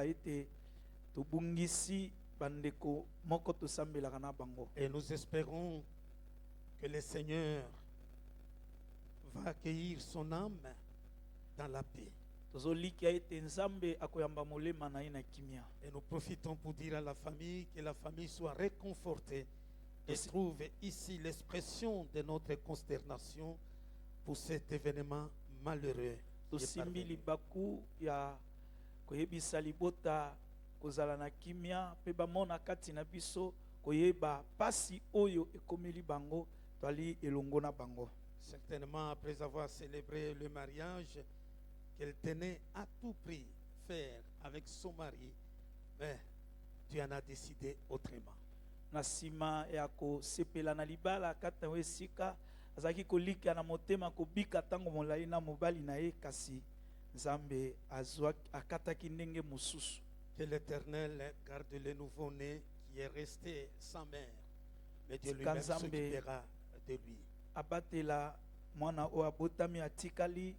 tolinga ete tobungisi bandeko moko tosambelaka na bango. Et nous espérons que le Seigneur va accueillir son âme dans la paix. Tozolikia ete nzambe akoyamba molema na ye na kimia. Et nous profitons pour dire à la famille que la famille soit réconfortée et trouve ici l'expression de notre consternation pour cet événement malheureux. Tosimbi libaku ya koyebisa libota kozala na kimia pe bamona kati na biso koyeba pasi oyo ekomeli bango twali elongo na bango. Certainement après avoir célébré le mariage qu'elle tenait à tout prix faire avec son mari, mais tu en as décidé autrement. Na sima ya ko sepela na libala kata wesika azaki kolika na motema kobika tango molai na mobali na ye kasi nzambe azwa akataki ndenge mosusu. Que l'Éternel garde le nouveau-né qui est resté sans mère, mais Dieu lui-même s'occupera de lui. Abatela mwana o abotami atikali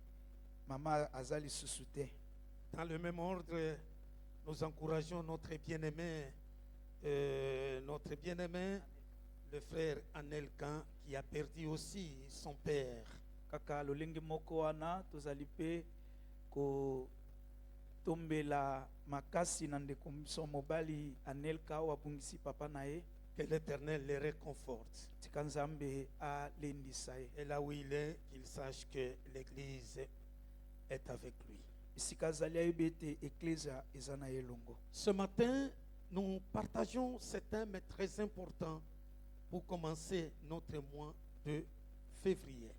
mama azali susute. Dans le même ordre, nous encourageons notre bien-aimé, le frère Anelkan, qui a perdu aussi son père. Kaka lolenge moko wana tozali pe ko tombela makasi na ndeko biso mobali Anelka o abungisi papa na ye. Que l'Éternel le réconforte. Tika nzambe alendisa ye. Et là où il est, qu'il sache que l'Église est avec lui. Isika zali ayeba ete eklesia eza na ye longo. Ce matin, nous partageons ce thème très important pour commencer notre mois de février.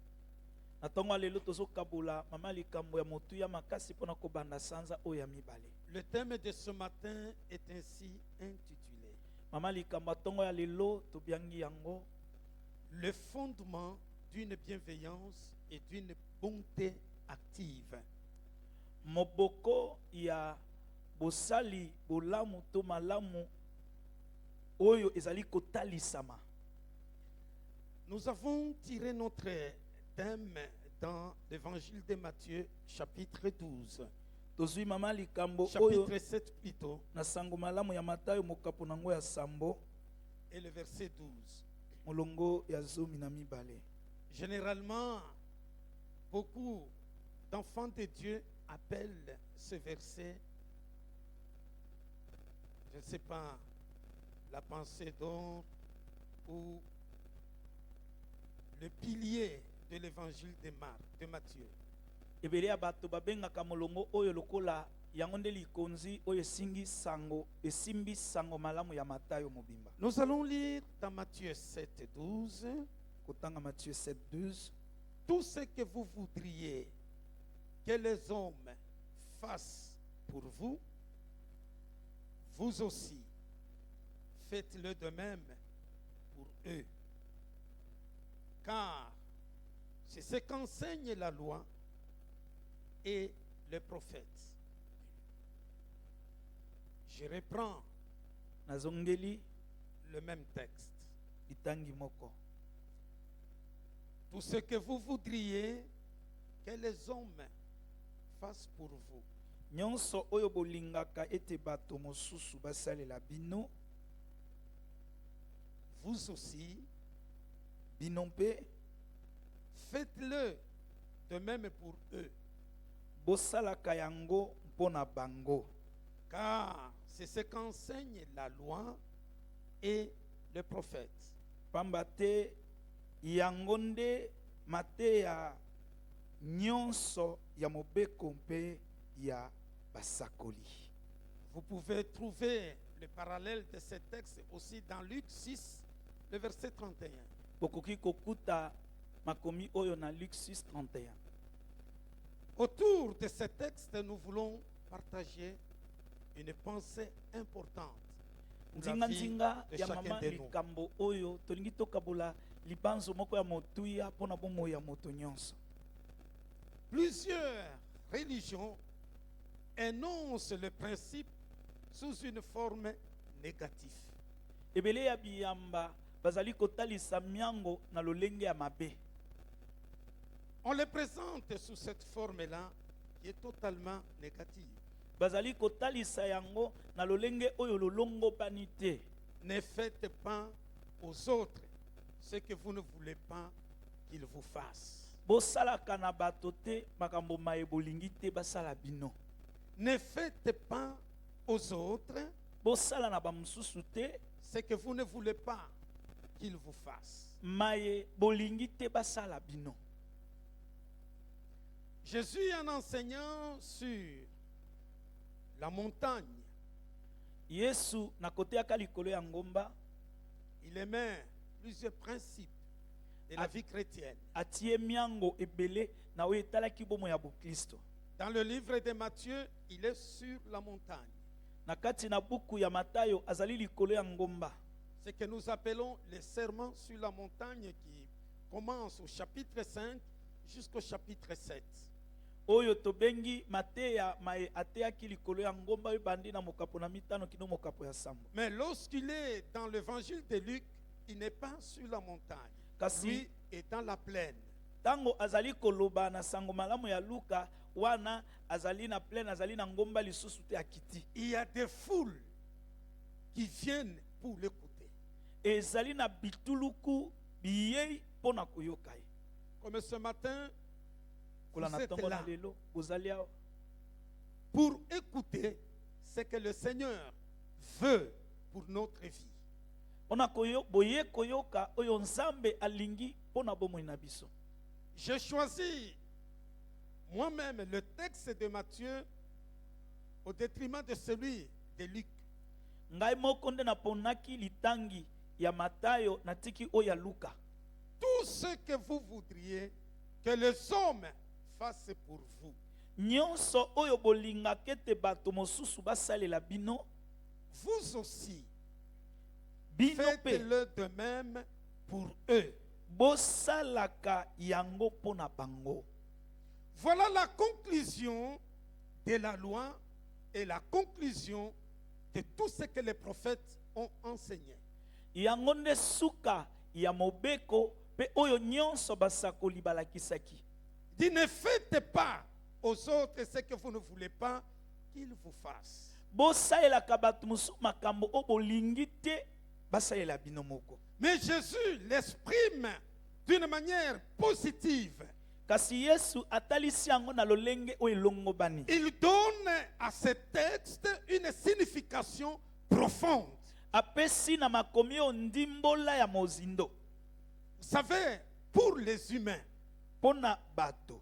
Na tongo lelo tozokabula mama likambo ya motu ya makasi pona kobanda sanza oyo ya mibale. Le thème de ce matin est ainsi intitulé: Mama likambo tongo ya lelo tobiangi yango le fondement d'une bienveillance et d'une bonté active. Moboko ya bosali bolamu to malamu oyo ezali kotalisama. Nous avons tiré notre thème dans l'évangile de Matthieu chapitre 12. Tozui mama likambo chapitre 7 plutôt. Na sango malamu ya Matayo mokapo nango ya sambo. Et le verset 12. Molongo ya zomi na mibale. Généralement, beaucoup d'enfants de Dieu appellent ce verset, je ne sais pas, la pensée d'or ou le pilier de l'évangile de Matthieu. Ebele ya bato babengaka molongo oyo lokola yango nde likonzi oyo esimbi sango malamu ya Matayo mobimba. Nous allons lire dans Matthieu 7, 12. Kotanga Matthieu 7, 12. Tout ce que vous voudriez que les hommes fassent pour vous, vous aussi, faites-le de même pour eux. Car c'est ce qu'enseigne la loi et les prophètes. Je reprends le même texte. Tout ce que vous voudriez que les hommes fassent pour vous, nyonso oyo bolingaka ete bato mosusu basalela bino, vous aussi, binompe, faites-le de même pour eux. Bosalaka yango mpona bango. Car c'est ce qu'enseigne la loi et les prophètes. Pambate yango nde mateya nyonso ya mobeko mpe ya basakoli. Vous pouvez trouver le parallèle de ce texte aussi dans Luc 6, le verset 31. Bokoki kokuta makomi oyo na Luc 6, 31. Autour de ce texte, nous voulons partager une pensée importante pour la vie de chacun de nous. Likambo oyo tolingi tokabola libanzo moko ya motuya pona bomo ya moto nyonso. Plusieurs religions énoncent le principe sous une forme négative. Ebele ya biyamba bazali kotalisa miango na lolenge ya mabe. On les présente sous cette forme-là qui est totalement négative. bazali kotalisa yango na lolenge oyo lolongo bani te. Ne faites pas aux autres ce que vous ne voulez pas qu'ils vous fassent. Bosalaka na bato te makambo maye bolingi te basala bino. Ne faites pas aux autres Bosala na bamususu te ce que vous ne voulez pas qu'ils vous fassent. maye bolingi te basala bino. Jésus, en enseignant sur la montagne, Yesu na kote aka likolo ya ngomba il émet plusieurs principes de la vie chrétienne. atie miango ebele na oyo etalaki bomo ya bokristo. Dans le livre de Matthieu, il est sur la montagne. Na kati na buku ya Matayo azali likolo ya ngomba. Ce que nous appelons les sermons sur la montagne qui commence au chapitre 5 jusqu'au chapitre 7. Oyo tobengi mateya mae ateaki likolo ya ngomba oyo bandi na mokapo na mitano kino mokapo ya sambo. Mais lorsqu'il est dans l'évangile de Luc, il n'est pas sur la montagne. Kasi Lui est dans la plaine. tango azali koloba na sango malamu ya Luka wana azali na plaine azali na ngomba lisusu te akiti. Il y a des foules qui viennent pour l'écouter. Ezali na bituluku biyei pona koyoka ye. Comme ce matin, Kola vous na êtes tongo na là lelo bozali awa pour écouter ce que le Seigneur veut pour notre vie. pona boye koyoka oyo nzambe alingi pona bomoi na biso. J'ai choisi moi-même le texte de Matthieu au détriment de celui de Luc. Ngai moko nde naponaki litangi ya Matayo na tiki oyo ya Luka. Tout ce que vous voudriez que les hommes fassent pour vous, Nyonso oyo bolingaka ete bato mosusu basalela bino, vous aussi, bino pe faites-le de même pour eux. bosalaka yango pona bango. Voilà la conclusion de la loi et la conclusion de tout ce que les prophètes ont enseigné. Yango nde suka ya mobeko pe oyo nyonso basakoli balakisaki. Dit ne faites pas aux autres ce que vous ne voulez pas qu'ils vous fassent. Bosalelaka bato mosusu makambo oyo bolingi te basalela bino moko. Mais Jésus l'exprime d'une manière positive. Kasi Yesu atalisi yango na lolenge oyo elongo bani. Il donne à ce texte une signification profonde. Apesi na makomi oyo ndimbola ya mozindo. Vous savez, pour les humains, Pona bato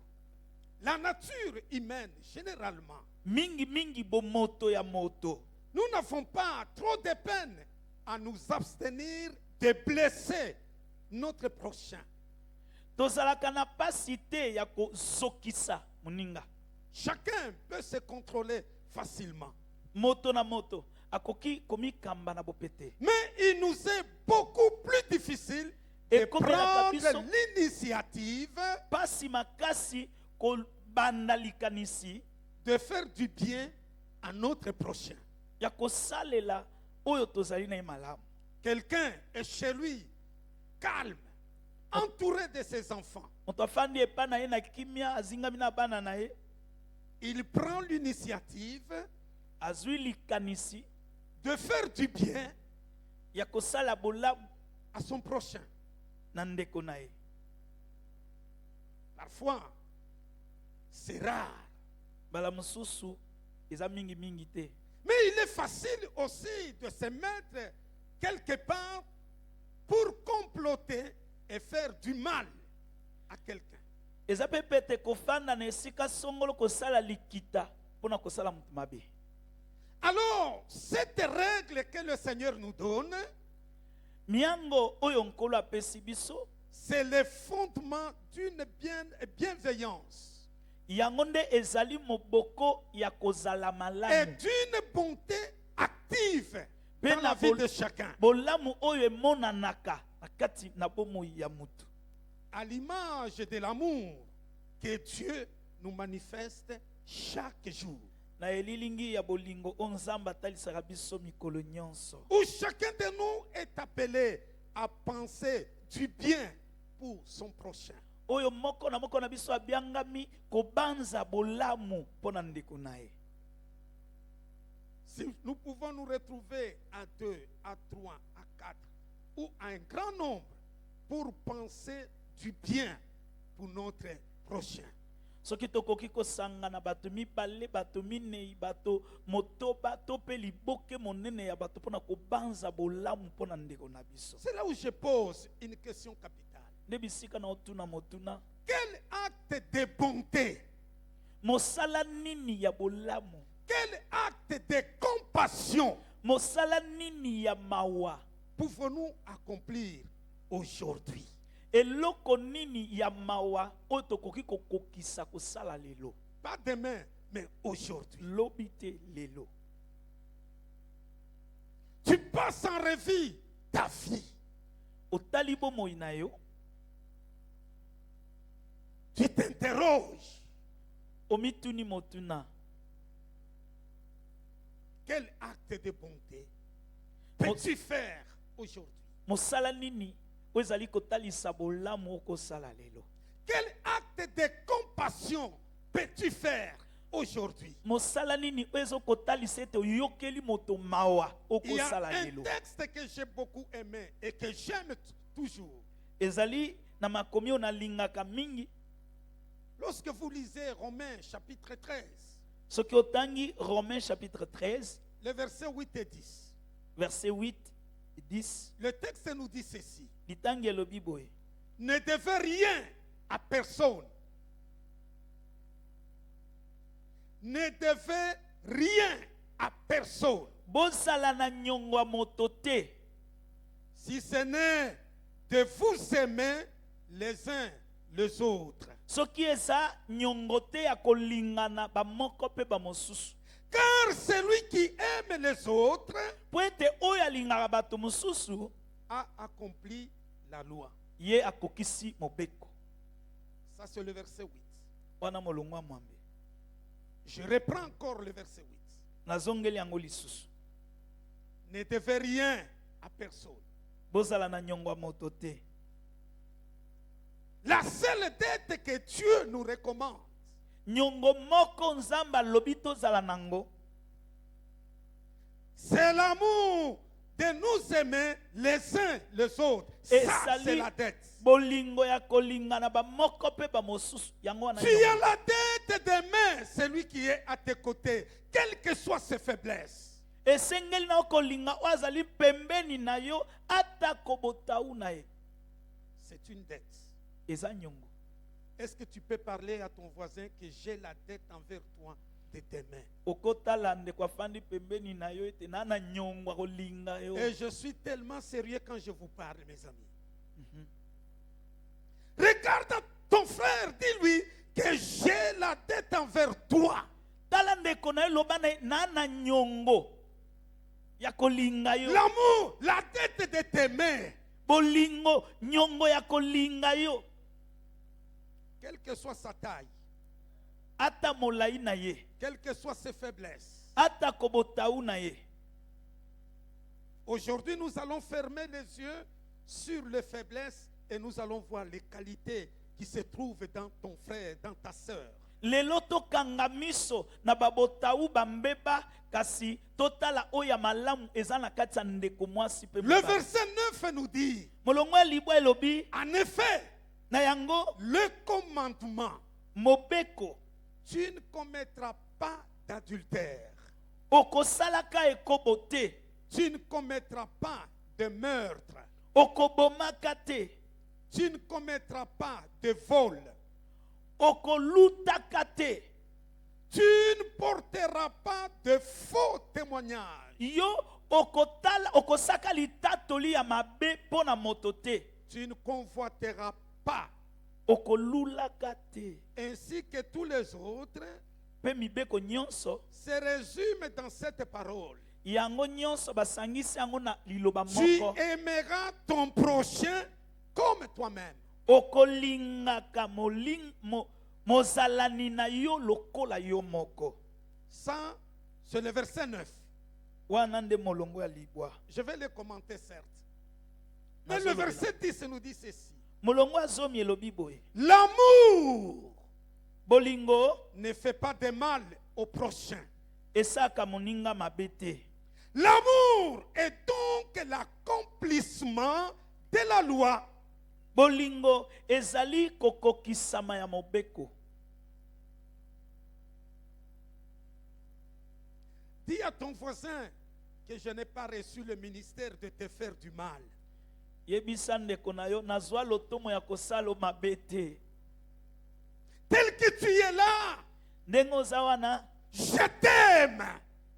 la nature humaine, généralement, mingi bomoto ya moto, nous n'avons pas trop de peine à nous abstenir de blesser notre prochain. tozalaka na pasi te ya kozokisa moninga. Chacun peut se contrôler facilement. Moto na moto akoki komikamba na bopete. Mais il nous est beaucoup plus difficile de Et comme la prendre Kabiso- l'initiative Pasi makasi kobanda likanisi de faire du bien à notre prochain. ya kosalela oyo tozali na ye malamu. Quelqu'un est chez lui, calme, entouré de ses enfants. Moto afandi epa na ye na kimia azingami na bana na ye, Il prend l'initiative azwi likanisi de faire du bien ya kosala bolamu à son prochain. na ndeko na ye. Parfois, c'est rare. Bala mosusu eza mingi te. Mais il est facile aussi de se mettre quelque part pour comploter et faire du mal à quelqu'un. Eza pe pete kofanda na esika songolo kosala likita pona kosala mutu mabe. Alors, cette règle que le Seigneur nous donne, Miango oyo nkolo apesi biso, c'est le fondement d'une bienveillance yango nde ezali moboko ya kozala et malamu. d'une bonté active Pe dans na la vie de chacun. bolamu oyo emonanaka na kati na bomoi ya mutu. À l'image de l'amour que Dieu nous manifeste chaque jour. Na elilingi ya bolingo o nzambe atalisaka biso mikolo nyonso. Où chacun de nous est appelé à penser du bien pour son prochain. Oyo moko na biso abiangami kobanza bolamu pona ndeko na ye. nous pouvons nous retrouver à 2, à 3, à 4 ou à un grand nombre pour penser du bien pour notre prochain. soki tokoki kosangana bato mibale bato minei bato motoba to pe liboke monene ya bato mpona kobanza bolamu mpona ndeko na biso. C'est là où je pose une question capitale. Nde bisika na otuna motuna Quel acte de bonté, mosala nini ya bolamu, quel acte de compassion mosala nini ya mawa, pouvons-nous accomplir aujourd'hui? eloko nini ya mawa oyo tokoki kokokisa kosala lelo, Pas demain, mais aujourd'hui. lobi te lelo. Tu passes en revue ta vie. Otali bomoi na yo, Tu t'interroges. omituni motuna, Quel acte de bonté peux-tu faire aujourd'hui? mosala nini oyo ezali kotalisa bolamu okosala lelo, Quel acte de compassion peux-tu faire aujourd'hui? mosala nini oyo ezokotalisa ete oyokeli moto mawa Il y a okosala un lelo. texte que j'ai beaucoup aimé et que j'aime toujours. Ezali na makomi oyo nalingaka mingi. Lorsque vous lisez Romains chapitre 13, Soki otangi Romains chapitre 13, les versets 8 et 10, verset 8 et 10, le texte nous dit ceci. litangi elobi boye: Ne devez rien à personne. Ne devez rien à personne. bozala na nyongo ya moto te, Si ce n'est de vous aimer les uns les autres. soki eza nyongo te ya kolingana bamoko mpe bamosusu. Car celui qui aime les autres Po ete oyo alingaka bato mosusu a accompli la loi. ye akokisi mobeko. Ça c'est le verset 8. Wana molongo ya mwambe. Je reprends encore le verset 8. Nazongeli yango lisusu. Ne devez rien à personne. Bozala na nyongo ya moto te. La seule dette que Dieu nous recommande, Nyongo moko nzambe alobi tozala nango, c'est l'amour de nous aimer les uns les autres. Ça, c'est la dette. bolingo ya kolingana bamoko mpe bamosusu. Yango wana Tu as la dette d'aimer celui qui est à tes côtés, quelles que soient ses faiblesses. esengeli na kolinga oyo azali pembeni na yo ata kobotau na ye. C'est une dette. Eza nyongo. Est-ce que tu peux parler à ton voisin que j'ai la dette envers toi de demain? Okotala ndeko afandi pembeni na yo ete na nyongo ya kolinga yo. Et je suis tellement sérieux quand je vous parle, mes amis. Regarde ton frère, dis-lui que j'ai la dette envers toi. Tala ndeko na yo loba na nyongo ya kolinga yo. L'amour, la dette de t'aimer. Bolingo nyongo ya kolinga yo. Quelle que soit sa taille, Ata molai na ye, quelles que soient ses faiblesses. ata kobotau na ye. Aujourd'hui, nous allons fermer les yeux sur les faiblesses et nous allons voir les qualités qui se trouvent dans ton frère, dans ta sœur. Lelo tokanga miso na babotau bambeba kasi totala oya malamu eza na kati ya ndeko mwasi pe Le mobali. verset 9 nous dit, Molongo ya libwa elobi en effet, na yango le commandement, mobeko tu ne commettras pas d'adultère, okosalaka ekobo te, tu ne commettras pas de meurtre, okobomaka te, tu ne commettras pas de vol, okolutaka te, tu ne porteras pas de faux témoignages, yo okosaka litatoli ya mabe mpo na moto te, tu ne convoiteras pas, okolulaka te. ainsi que tous les autres, Mpe mibeko nyonso se résume dans cette parole. yango nyonso basangisi yango na liloba Tu moko: aimeras ton prochain comme toi-même. okolingaka mozalani na yo lokola yo moko. Ça, c'est le verset 9. Wana nde molongo ya libwa. Je vais le commenter, certes. Mais le verset 10 nous dit ceci. Molongo ya zomi elobi boye: L'amour bolingo ne fait pas de mal au prochain. esaka moninga mabe te. L'amour est donc l'accomplissement de la loi. Bolingo ezali kokokisama ya mobeko. Dis à ton voisin que je n'ai pas reçu le ministère de te faire du mal. Yebisa ndeko na yo nazwa lotomo ya kosala mabe te. Tel que tu es là, Ndenge oza wana je t'aime.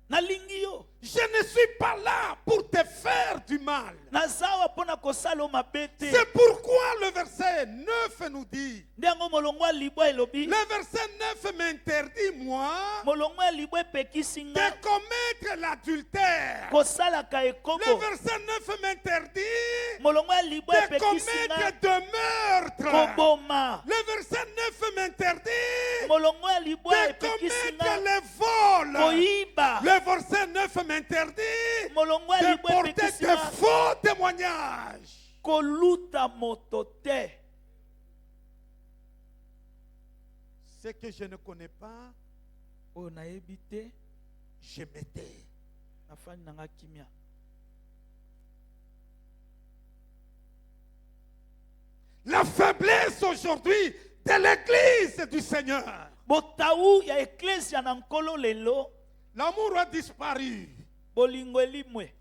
nalingi yo. Je ne suis pas là pour te faire du mal. Nazawa pona kosala mabe te. C'est pourquoi le verset 9 nous dit, Ndengo molongwa libwa elobi. le verset 9 m'interdit, moi, Molongwa libwa de pekisinga commettre l'adultère. kosala ka Le ekoko. verset 9 m'interdit Molongwa libwa de pekisinga commettre de meurtre. koboma. Le verset 9 m'interdit Molongwa libwa de epekisinga commettre le vol. koyiba. Le verset 9 m'interdit Molongwa de libwa porter de epekisinga faux témoignages. koluta moto te. Ce que je ne connais pas, Oyo nayebi te je m'étais. nafani nanga kimia. La faiblesse aujourd'hui de l'église du Seigneur. Botawu ya eklesia na nkolo lelo L'amour a disparu. bolingo elimwe.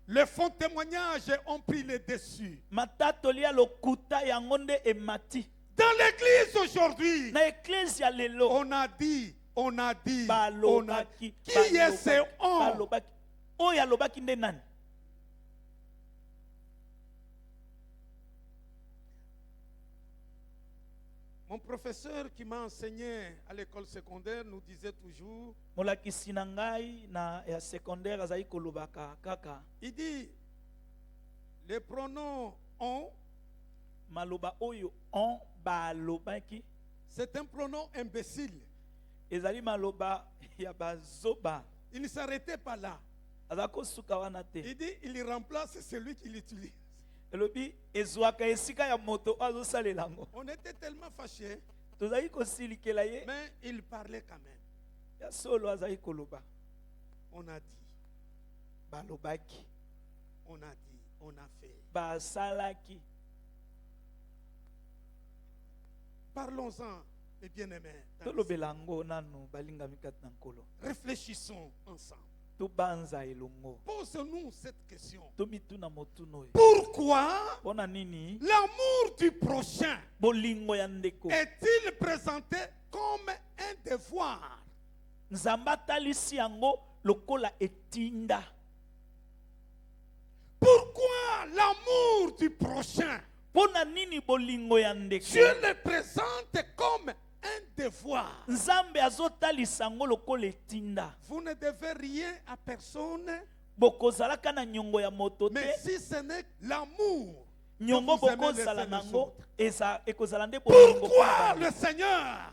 Les faux témoignages ont pris le dessus. Matatoli ya lokuta yango nde emati. Dans l'église aujourd'hui, Na eklesia lelo on a dit, on a dit. balobaki. Qui est ce on? Balobaki. Oyo alobaki nde nani? Mon professeur qui m'a enseigné à l'école secondaire nous disait toujours, Molakisi na ngai na ya secondaire azali kolobaka kaka. il dit, les pronoms on, Maloba oyo on balobaki. c'est un pronom imbécile. Ezali maloba ya bazoba. Il ne s'arrêtait pas là. Azako suka wana te. Il dit, il remplace celui qui l'utilise. Elobi ezwaka esika ya moto azosalela yango. On était tellement fâchés, Tozali kosilikela ye mais il parlait quand même. ya solo azali koloba. On a dit, Balobaki. on a dit, on a fait. Basalaki. Parlons-en, mes bien-aimés. Tolobela yango nanu balingami kati na nkolo. Réfléchissons ensemble. Tobanza elongo. Pose-nous cette question. Tomituna motuno oyo. Pourquoi Pona nini l'amour du prochain bolingo ya ndeko est-il présenté comme un devoir? nzambe atalisi yango lokola etinda? Pourquoi l'amour du prochain Pona nini bolingo ya ndeko Dieu le présente comme un devoir? nzambe azotalisa yango lokola etinda? Vous ne devez rien à personne, Bokozalaka na nyongo ya moto mais te. si ce n'est l'amour, Nyongo que vous aimez bokozala les uns les nango autres. eza ekozala nde bolingo Pourquoi mpona le bango. Seigneur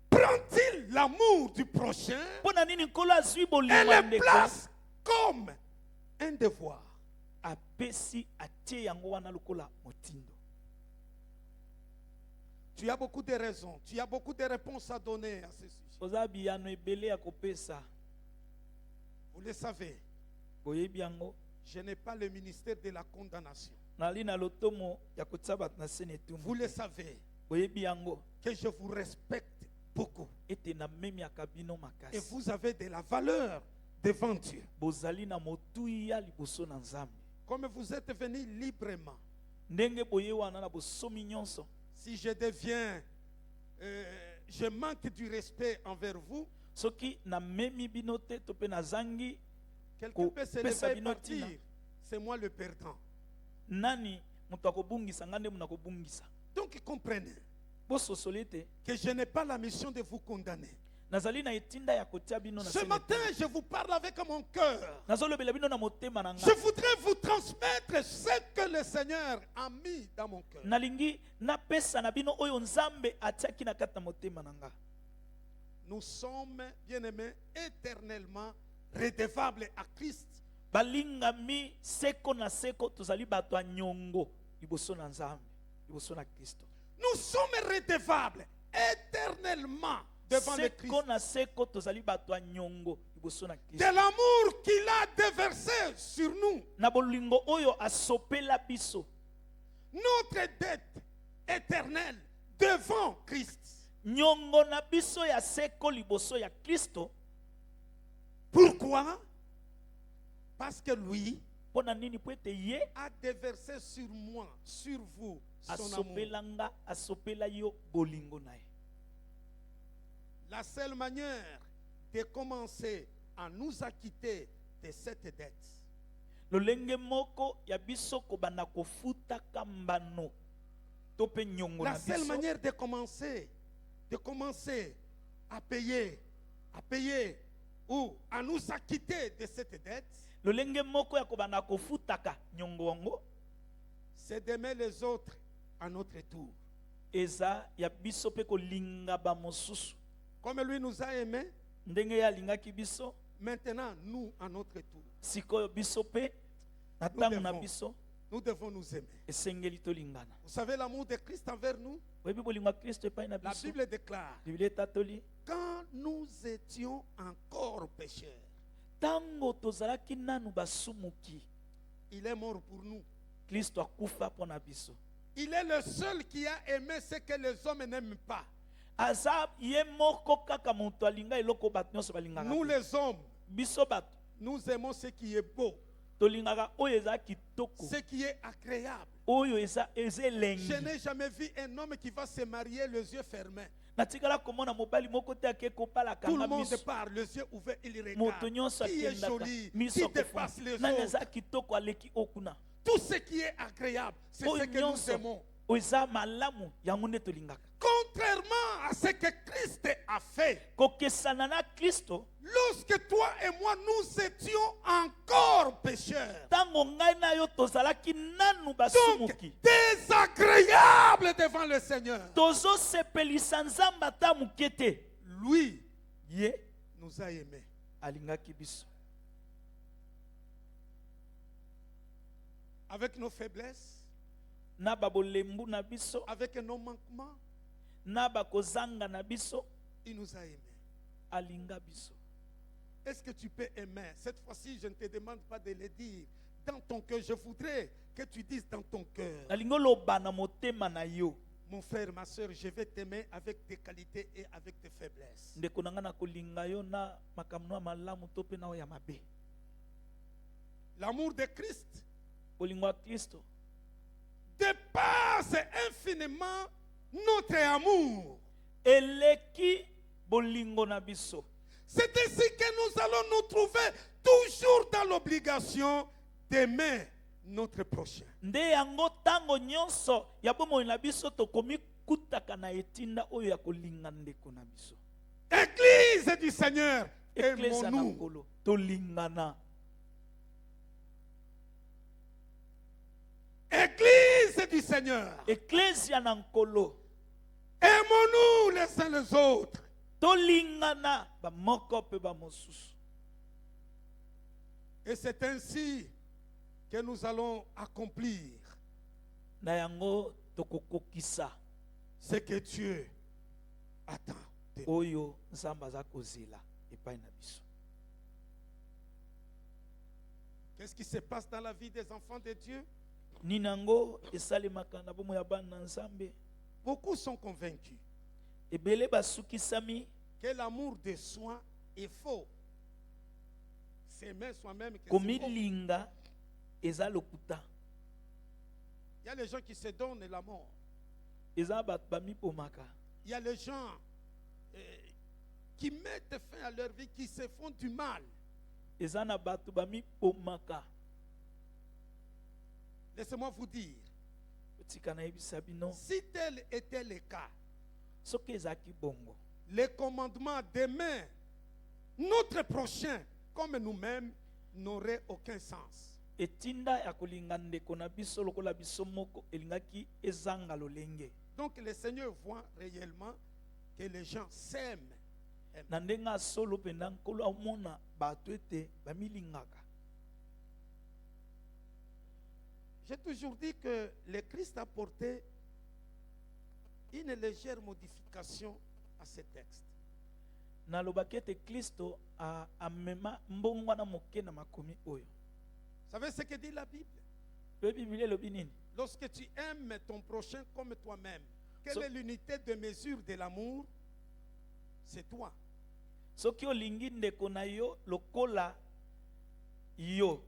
prend-il l'amour du prochain Pona nini nkolo azwi et bolingo ya le ndeko place comme un devoir? apesi atie yango wana lokola motindo? Tu as beaucoup de raisons, tu as beaucoup de réponses à donner à ce sujet. oza biyano ebele ya kopesa. Vous le savez, Boyebi yango je n'ai pas le ministère de la condamnation. nali na lotomo ya kotia bato na se na etumbu Vous le te. savez, Boyebi yango que je vous respecte beaucoup. ete namemiaka bino Et makasi. vous avez de la valeur devant Dieu. Bozali na motui ya liboso na nzambe. Comme vous êtes venus librement, Ndenge boye wana na bosomi nyonso. si je deviens, je manque du respect envers vous, Soki namemi bino te to pe nazangi quelqu'un peut se lever et bino partir. tina. C'est moi le perdant. Nani moto akobungisa nga nde muna kobungisa. Donc comprenez Bososoli te que je n'ai pas la mission de vous condamner. nazali na etinda ya kotia bino na Ce se na matin, etumbu. je vous parle avec mon cœur. Nazolobela bino na motema na Je nga. voudrais vous transmettre ce que le Seigneur a mis dans mon cœur. Nalingi napesa na bino oyo nzambe atiaki na kati na motema na nga. Nous sommes, bien-aimés, éternellement redevables à Christ. Balingami seko na seko tozali bato ya nyongo liboso na nzambe, liboso na Kristo. Nous sommes redevables éternellement devant le Seko Christ. na seko tozali bato ya nyongo liboso na De Kristo. l'amour qu'il a déversé sur nous na bolingo oyo asopela biso notre dette éternelle devant Christ. nyongo na biso ya seko liboso ya Kristo. Pourquoi? Parce que lui Pona nini po ete ye a déversé sur moi, sur vous, son amour. asopela nga asopela yo bolingo na ye. La seule manière de commencer à nous acquitter de cette dette, lolenge moko ya biso kobanda kofuta kambano to pe nyongo la na seule biso, manière de commencer à payer ou à nous acquitter de cette dette, lolenge moko ya kobanda kofutaka nyongo wango c'est d'aimer les autres à notre tour. eza ya biso pe kolinga ba mosusu Comme lui nous a aimés, ndenge ya alingaki biso. maintenant nous à notre tour, Sikoyo biso pe na tango na biso nous devons nous aimer. esengeli tolingana. Vous savez l'amour de Christ envers nous? Oyebi bolingo ya Kristo epai na La biso, Bible déclare, Biblia etatoli quand nous étions encore pécheurs, tango tozalaki nanu basumuki, il est mort pour nous. Kristo akufa mpo na biso. Il est le seul qui a aimé ce que les hommes n'aiment pas. Aza ye moko kaka moto alinga eloko bato nyonso balingaka Nous te. les hommes, Biso bato nous aimons ce qui est beau, tolingaka oyo eza kitoko, ce qui est agréable. oyo eza Je elengi. n'ai jamais vu un homme qui va se marier les yeux fermés. Natikala komona mobali moko te ake kopalaka Tout le nga monde miso. parle, les yeux ouverts, il Moto regarde. nyonso Qui est akendaka joli, miso qui dépasse les kofunga. Nani eza autres. kitoko aleki okuna. Tout ce qui est agréable, c'est ce Oyo que nous nyonso aimons. oyo eza malamu yango nde tolingaka. Contrairement à ce que Christ a fait, Kokesana na Kristo, lorsque toi et moi nous étions encore pécheurs, tango ngai na yo tozalaki nanu donc basumuki, désagréables devant le Seigneur, tozosepelisa Nzambe ata moke te, lui ye nous a aimés. alingaki biso Avec nos faiblesses, na babolembu na biso, avec nos manquements, na bakozanga na biso, il nous a aimés. alinga biso. Est-ce que tu peux aimer? Cette fois-ci, je ne te demande pas de le dire dans ton cœur. Je voudrais que tu dises dans ton cœur, Nalingi oloba na motema na yo, mon frère, ma soeur, je vais t'aimer avec tes qualités et avec tes faiblesses. ndeko na nga na kolinga yo na makambo ya malamu to pe na oyo ya mabe. L'amour de Christ Bolingo ya Kristo dépasse infiniment notre amour. eleki bolingo na biso. C'est ainsi que nous allons nous trouver toujours dans l'obligation d'aimer notre prochain. Nde yango tango nyonso ya bomoi na biso tokomi kutaka na etinda oyo ya kolinga ndeko na biso. Église du Seigneur, Eklezia na aimons-nous. nkolo tolingana. Église du Seigneur, Eklezia na nkolo aimons-nous les uns les autres. tolingana bamoko pe bamosusu. Et c'est ainsi que nous allons accomplir Na yango tokokokisa ce que Dieu attend de nous. oyo Nzambe aza kozela epai na biso. Qu'est-ce qui se passe dans la vie des enfants de Dieu? Nini yango esalemaka na bomoi ya bana na Nzambe. Beaucoup sont convaincus Ebele basukisami que l'amour de soi est faux. S'aimer soi-même, que c'est faux. komilinga eza lokuta. Il y a les gens qui se donnent la mort. Eza bato bamipomaka. Il y a les gens qui mettent fin à leur vie, qui se font du mal. Eza na bato bamipomaka. Laissez-moi vous dire, Otika na yebisa bino si tel était le cas, soki ezalaki bongo, le commandement d'aimer notre prochain comme nous-mêmes n'aurait aucun sens. etinda ya kolinga ndeko na biso lokola biso moko elingaki ezanga lolenge. Donc le Seigneur voit réellement que les gens s'aiment. Na ndenge asolo mpenza nkolo amona bato ete bamilingaka. J'ai toujours dit que le Christ a porté une légère modification à ce texte. Nalobaki ete Kristo amema mbongo wana moke na makomi oyo. Vous savez ce que dit la Bible? Pe Bible elobi nini? Lorsque tu aimes ton prochain comme toi-même, quelle So- est l'unité de mesure de l'amour? C'est toi. Soki olingi ndeko na yo lokola yo,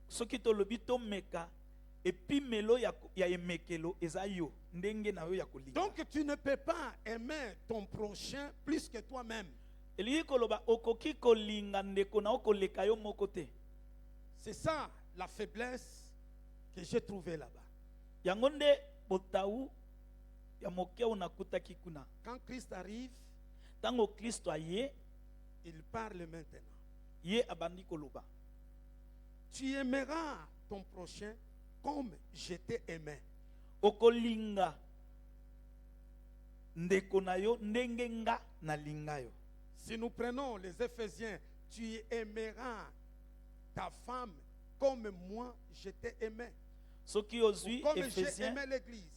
soki tolobi tomeka epimelo ya emekelo eza yo ndenge na yo ya kolinga. Donc tu ne peux pas aimer ton prochain plus que toi-même. Elingi koloba okoki kolinga ndeko na yo koleka yo moko te. C'est ça la faiblesse que j'ai trouvée là-bas. Yango nde botau ya moke onakutaki kuna. Quand Christ arrive, Tango Kristo aye, il parle maintenant. ye abandi koloba. Tu aimeras ton prochain comme je t'ai aimé. Okolinga ndeko na yo ndenge nga nalinga yo. Si nous prenons les Éphésiens, tu aimeras ta femme comme moi je t'ai aimé. Soki Ou ozwi comme j'ai Ephésien aimé l'Église.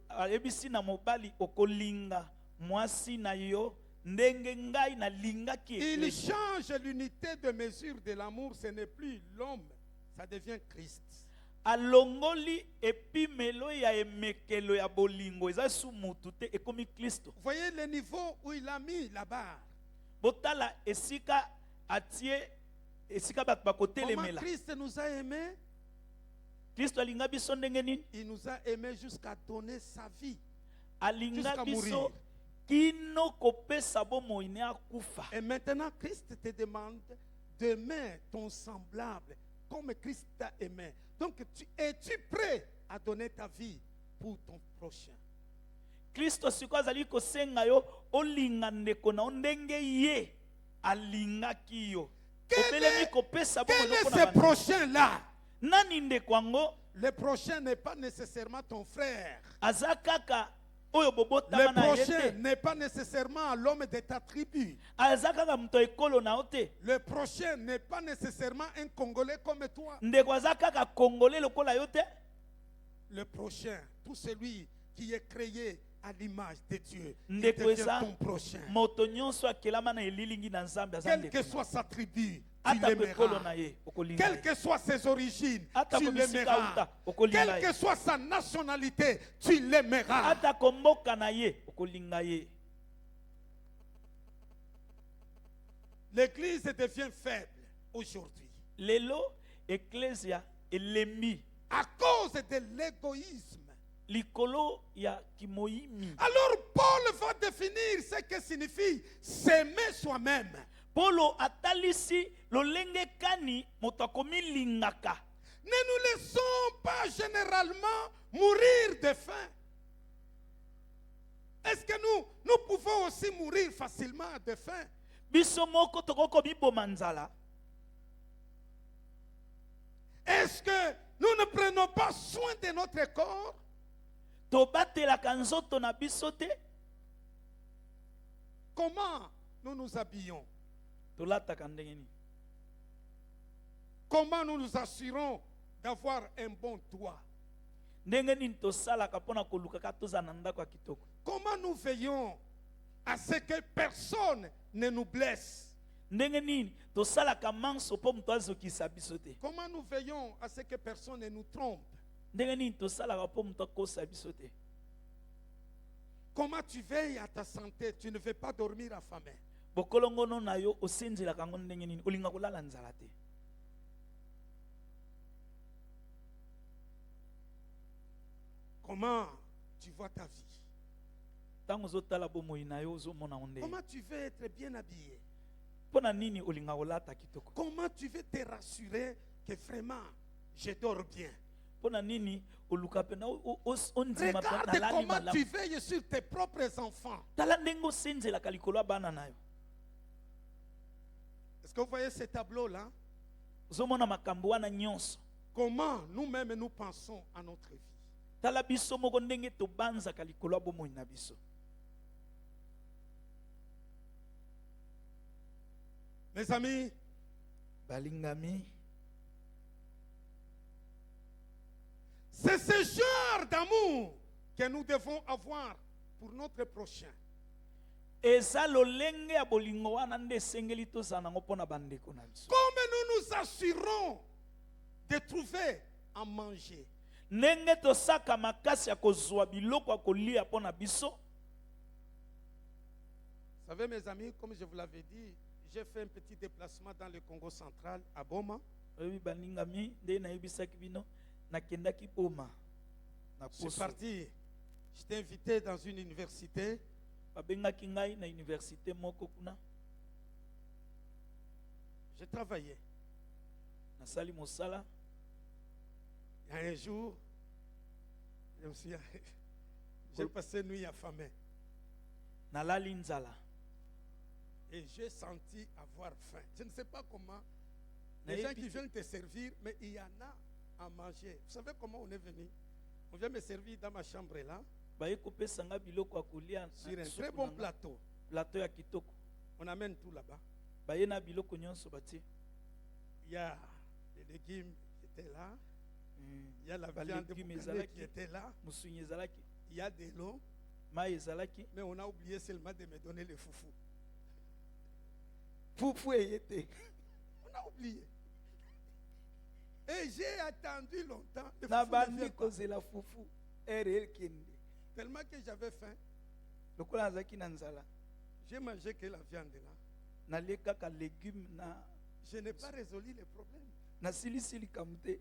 ayebisi na mobali okolinga mwasi na yo ndenge ngai nalingaki Il eklesi. change l'unité de mesure de l'amour. Ce n'est plus l'homme, ça devient Christ. Alongoli epimelo ya emekelo ya bolingo eza su mutu te ekomi Kristo. Vous voyez le niveau où il a mis la barre. Botala esika atie esika bato Comment bakotelemela. Christ nous a aimés? Kristo alinga biso ndenge nini? Il nous a aimés jusqu'à donner sa vie. Alinga Jusqu'à biso mourir. kino kopesa bomoi ne akufa. Et maintenant, Christ te demande d'aimer ton semblable comme Christ t'a aimé. Donc, es-tu prêt à donner ta vie pour ton prochain? Kristo siko azali kosenga yo olinga ndeko na yo ndenge ye alingaki yo. Opelemi kopesa Quel bomoi est loko ce na bana. prochain-là? Nani ndeko yango? Le prochain n'est pas nécessairement ton frère. Aza kaka oyo bobotama Le na ye prochain te. n'est pas nécessairement l'homme de ta tribu. Aza kaka moto ekolo na yo te. Le prochain n'est pas nécessairement un Congolais comme toi. Ndeko aza kaka kongole lokola yo te. Le prochain, tout celui qui est créé à l'image de Dieu, il Ndeko devient eza ton prochain. moto nyonso akelama na elilingi na Nzambe aza Quelle ndeko que na soit sa tribu, tu ata ekolo na l'aimeras. ye okolinga Quelles ye. que soient ses origines, Ata tu komisika l'aimeras. uta okolinga Quelle ye. que soit sa nationalité, tu l'aimeras. Ata komboka na ye okolinga ye. L'Église devient faible aujourd'hui Lelo ecclesia elembi à cause de l'égoïsme. likolo ya kimoyimi. Alors Paul va définir ce que signifie s'aimer soi-même. Polo atalisi lolenge kani moto akomi lingaka. Ne nous laissons pas généralement mourir de faim. Est-ce que nous pouvons aussi mourir facilement de faim? Biso moko tokoko biboma nzala. Est-ce que nous ne prenons pas soin de notre corps? Tobatelaka nzoto na biso te. Comment nous nous habillons? Tolataka ndenge nini? Comment nous nous assurons d'avoir un bon toit? Ndenge nini tosalaka mpona kolukaka toza na ndako ya kitoko? Comment nous veillons à ce que personne ne nous blesse? Ndenge nini tosalaka manso mpo moto azokisa biso te? Comment nous veillons à ce que personne ne nous trompe? Ndenge nini tosalaka mpo moto akosa biso te? Comment tu veilles à ta santé? Tu ne veux pas dormir affamé. Bokolongono na yo osenzelaka yango ndenge nini? Olinga kolala nzala te. Comment tu vois ta vie? Tango ozotala bomoi na yo ozomona ngo ndenge. Comment tu veux être bien habillé? Mpona nini olinga kolata kitoko? Comment tu veux te rassurer que vraiment je dors bien? Mpona nini oluka pena ondima Regarde nalali comment tu malamu? veilles sur tes propres enfants. Tala ndenge osenzelaka likolo ya bana na yo. Est-ce que vous voyez ce tableau-là? Ozomona makambo wana nyonso. Comment nous-mêmes nous pensons à notre vie? Tala biso moko ndenge tobanzaka likolo ya bomoi na biso. Mes amis, Balingami, c'est ce genre d'amour que nous devons avoir pour notre prochain. eza lolenge ya bolingo wana nde esengeli tozala nango mpona bandeko na biso. Comme nous nous assurons de trouver à manger. ndenge tosaka makasi ya kozwa biloko ya kolia mpo na biso. Vous savez, mes amis, comme je vous l'avais dit, j'ai fait un petit déplacement dans le Congo central, à Boma. oyebi baningami nde nayebisaki bino nakendaki Boma na Je suis poso. parti, j'étais invité dans une université. babengaki ngai na université moko kuna, J'ai travaillé. nasali mosala. Il y a un jour, j'ai passé une nuit affamé. nalali nzala. Et j'ai senti avoir faim. Je ne sais pas comment. Les Mais gens puis- qui viennent te servir, mais il y en a à manger. Vous savez comment on est venu? On vient me servir dans ma chambre là, baye kopesa nga biloko ya kolia sur na un supu très bon na nga. plateau. plateau ya kitoko. On amène tout là-bas. baye na biloko nyonso batie. Il y a les légumes qui étaient là. Il y a la Bah, viande légumes boucanée ezalaki. qui était là. mosunyi ezalaki, Il y a de l'eau. mai ezalaki, Mais on a oublié seulement de me donner le foufou. pupu eye te. On a oublié. Et j'ai attendu longtemps. Le na foufou ne bandi vient pas. kozela fufu ere ekende. Tellement que j'avais faim, lokola nazalaki na nzala, j'ai mangé que la viande là. nalie kaka légume na Je n'ai pas résolu les problèmes. nasilisi likambo te.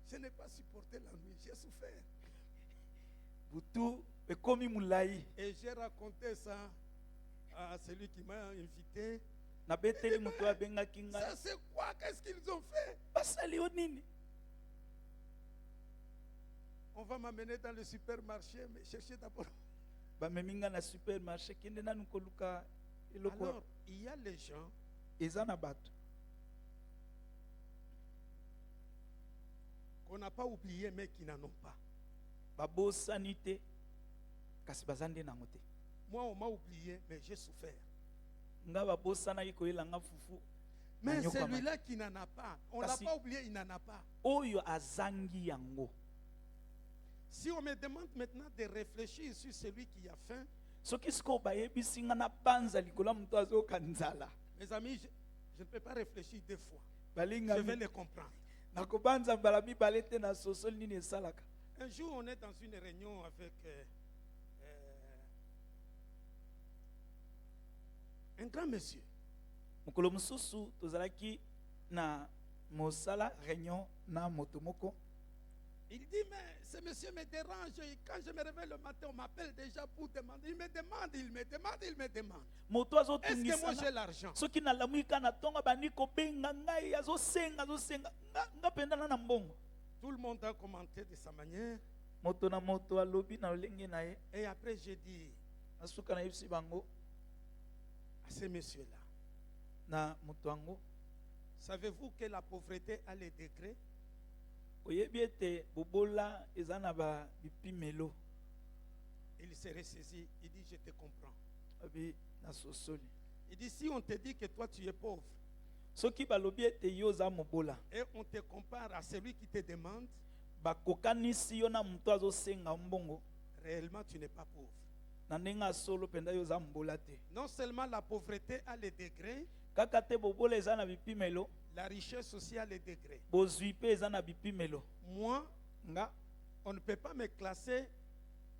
Je n'ai pas supporté la nuit. J'ai souffert. butu ekomi molai. Et j'ai raconté ça à celui qui m'a invité. nabeteli moto oyo abengaki ngai, Ça, c'est quoi? Qu'est-ce qu'ils ont fait? basali yo nini? On va m'amener dans le supermarché, mais chercher d'abord. bamemi ngai na supermarché kende nanu koluka eloko. Alors, il y a les gens, eza na bato qu'on n'a pas oublié, mais qui n'en ont pas. babosani te kasi baza nde nango te. Moi, on m'a oublié, mais j'ai souffert. nga babosanaki koyela nga fufu. Mais Manyoka celui-là qui n'en a pas, on ne l'a Kasi- pas oublié, il n'en a pas. oyo azangi yango. Si on me demande maintenant de réfléchir sur celui qui a faim, soki sikoyo bayebisi nga na banza likolo ya moto azoyoka nzala, mes amis, je ne peux pas réfléchir deux fois. Je balingami vais les comprendre. nakobanza mbala mibale te na sosoli nini esalaka. Un jour, on est dans une réunion avec un grand monsieur. mokolo mosusu tozalaki na mosala réunion na moto moko. Il dit, mais ce monsieur me dérange. Et quand je me réveille le matin, on m'appelle déjà pour demander. Il me demande, il me demande, il me demande. moto Est-ce que moi azotungisa j'ai l'argent? soki nalamwika na ntongo bandi kobenga ngai, azosenga nga pendana na mbongo. Tout le monde a commenté de sa manière. moto na moto alobi na lolenge na ye. Et après, j'ai dit nasuka nayebisi bango à ce monsieur-là, na moto yango, savez-vous que la pauvreté a les degrés? oyebi ete bobola eza na bipimelo. Il s'est ressaisi. Il dit, je te comprends. abi na sosoli. Il dit, si on te dit que toi tu es pauvre, soki balobi ete yo oza mobola, et on te compare à celui qui te demande, bakokanisi yo na moto azosenga mbongo, réellement tu n'es pas pauvre. na ndenge asolo mpenza yo oza mobola te. Non seulement la pauvreté a les degrés, kaka te bobola eza na bipimelo, la richesse aussi a les degrés. bozwi mpe eza na bipimelo. Moi, nga on ne peut pas me classer